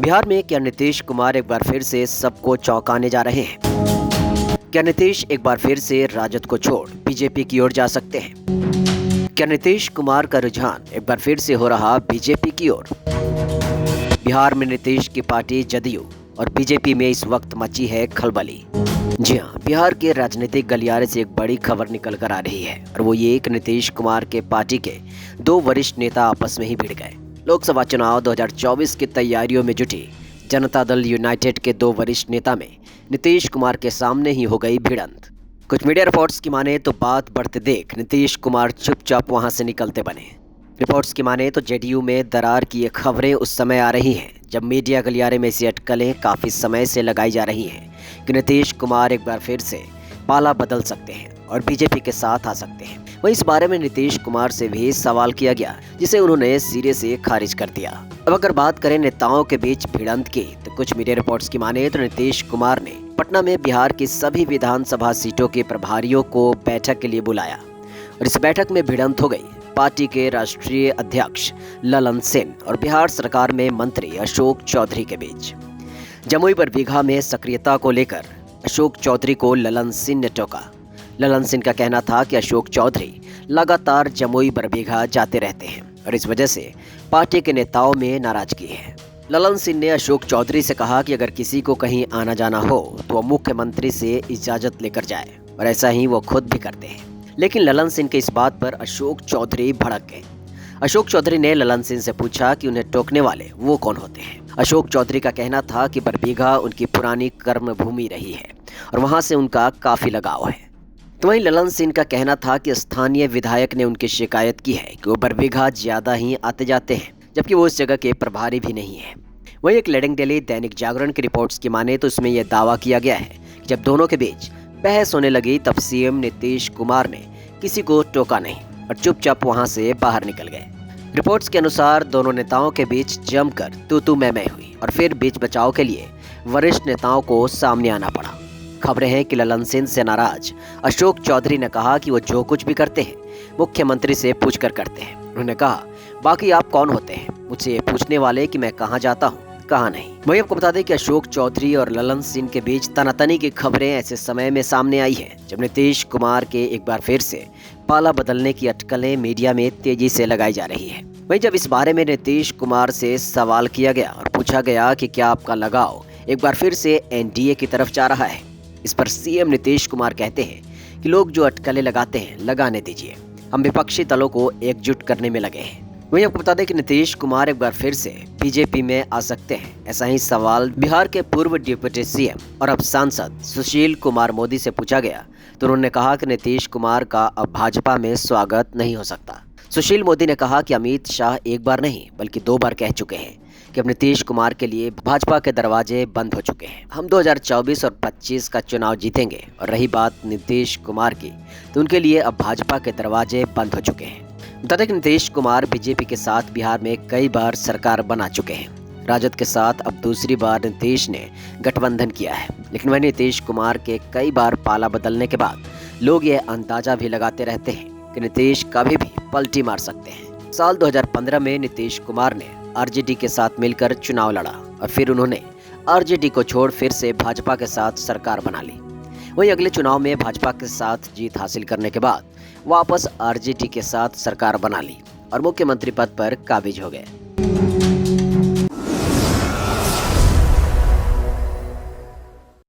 बिहार में क्या नीतीश कुमार एक बार फिर से सबको चौंकाने जा रहे हैं? क्या नीतीश एक बार फिर से राजद को छोड़ बीजेपी की ओर जा सकते हैं? क्या नीतीश कुमार का रुझान एक बार फिर से हो रहा बीजेपी की ओर? बिहार में नीतीश की पार्टी जदयू और बीजेपी में इस वक्त मची है खलबली। जी हाँ, बिहार के राजनीतिक गलियारे से एक बड़ी खबर निकल कर आ रही है और वो ये कि नीतीश कुमार के पार्टी के दो वरिष्ठ नेता आपस में ही भिड़ गए। लोकसभा चुनाव 2024 की तैयारियों में जुटी जनता दल यूनाइटेड के दो वरिष्ठ नेता में नीतीश कुमार के सामने ही हो गई भिड़ंत। कुछ मीडिया रिपोर्ट्स की माने तो बात बढ़ते देख नीतीश कुमार चुपचाप वहां से निकलते बने। रिपोर्ट्स की माने तो जेडीयू में दरार की ये खबरें उस समय आ रही हैं जब मीडिया गलियारे में ऐसी अटकलें काफ़ी समय से लगाई जा रही हैं कि नीतीश कुमार एक बार फिर से पाला बदल सकते हैं और बीजेपी के साथ आ सकते हैं। वहीं इस बारे में नीतीश कुमार से भी सवाल किया गया जिसे उन्होंने सिरे से खारिज कर दिया। अब अगर बात करें नेताओं के बीच भिड़ंत की तो कुछ मीडिया रिपोर्ट्स की माने तो नीतीश कुमार ने पटना में बिहार की सभी विधानसभा सीटों के प्रभारियों को बैठक के लिए बुलाया और इस बैठक में भिड़ंत हो गई पार्टी के राष्ट्रीय अध्यक्ष ललन सिंह और बिहार सरकार में मंत्री अशोक चौधरी के बीच। जमुई बरबीघा में सक्रियता को लेकर अशोक चौधरी को ललन सिंह ने टोका। ललन सिंह का कहना था कि अशोक चौधरी लगातार जमुई बरबीघा जाते रहते हैं और इस वजह से पार्टी के नेताओं में नाराजगी है। ललन सिंह ने अशोक चौधरी से कहा कि अगर किसी को कहीं आना जाना हो तो वो मुख्यमंत्री से इजाजत लेकर जाए और ऐसा ही वो खुद भी करते हैं। लेकिन ललन सिंह के इस बात पर अशोक चौधरी भड़क गए। अशोक चौधरी ने ललन सिंह से पूछा कि उन्हें टोकने वाले वो कौन होते हैं। अशोक चौधरी का कहना था कि बरबीघा उनकी पुरानी कर्म भूमि रही है और वहां से उनका काफी लगाव है। तो वहीं ललन सिंह का कहना था कि स्थानीय विधायक ने उनकी शिकायत की है कि वो बरबीघा ज्यादा ही आते जाते हैं जबकि वो उस जगह के प्रभारी भी नहीं है। वहीं एक लीडिंग डेली दैनिक जागरण की रिपोर्ट्स की माने तो उसमें यह दावा किया गया है कि जब दोनों के बीच बहस होने लगी तब सीएम नीतीश कुमार ने किसी को टोका नहीं और चुपचाप वहां से बाहर निकल गए। रिपोर्ट्स के अनुसार दोनों नेताओं के बीच जमकर तू मैं हुई और फिर बीच बचाव के लिए वरिष्ठ नेताओं को सामने आना पड़ा। खबरें हैं कि ललन सिंह से नाराज अशोक चौधरी ने कहा कि वो जो कुछ भी करते हैं मुख्यमंत्री से पूछकर करते हैं। उन्होंने कहा, बाकी आप कौन होते हैं मुझसे ये पूछने वाले कि मैं कहाँ जाता हूँ कहाँ नहीं। वहीं आपको बता दें कि अशोक चौधरी और ललन सिंह के बीच तनातनी की खबरें ऐसे समय में सामने आई है जब नीतीश कुमार के एक बार फिर से पाला बदलने की अटकलें मीडिया में तेजी से लगाई जा रही है। वहीं जब इस बारे में नीतीश कुमार से सवाल किया गया और पूछा गया कि क्या आपका लगाव एक बार फिर से एनडीए की तरफ जा रहा है, इस पर सीएम नीतीश कुमार कहते हैं कि लोग जो अटकलें लगाते हैं लगाने दीजिए, हम विपक्षी दलों को एकजुट करने में लगे हैं। वहीं आपको बता दें कि नीतीश कुमार एक बार फिर से बीजेपी में आ सकते हैं। ऐसा ही सवाल बिहार के पूर्व डिप्टी सीएम और अब सांसद सुशील कुमार मोदी से पूछा गया तो उन्होंने कहा कि नीतीश कुमार का अब भाजपा में स्वागत नहीं हो सकता। सुशील मोदी ने कहा कि अमित शाह एक बार नहीं बल्कि 2 बार कह चुके हैं कि अब नीतीश कुमार के लिए भाजपा के दरवाजे बंद हो चुके हैं। हम 2024 और 25 का चुनाव जीतेंगे और रही बात नीतीश कुमार की तो उनके लिए अब भाजपा के दरवाजे बंद हो चुके हैं। बता दें कि नीतीश कुमार बीजेपी के साथ बिहार में कई बार सरकार बना चुके हैं। राजद के साथ अब दूसरी बार नीतीश ने गठबंधन किया है, लेकिन वहीं नीतीश कुमार के कई बार पाला बदलने के बाद लोग यह अंदाजा भी लगाते रहते हैं कि नीतीश कभी भी पलटी मार सकते हैं। साल 2015 में नीतीश कुमार ने आरजेडी के साथ मिलकर चुनाव लड़ा और फिर उन्होंने आरजेडी को छोड़ फिर से भाजपा के साथ सरकार बना ली। वहीं अगले चुनाव में भाजपा के साथ जीत हासिल करने के बाद वापस आरजेडी के साथ सरकार बना ली और मुख्यमंत्री पद पर काबिज हो गए।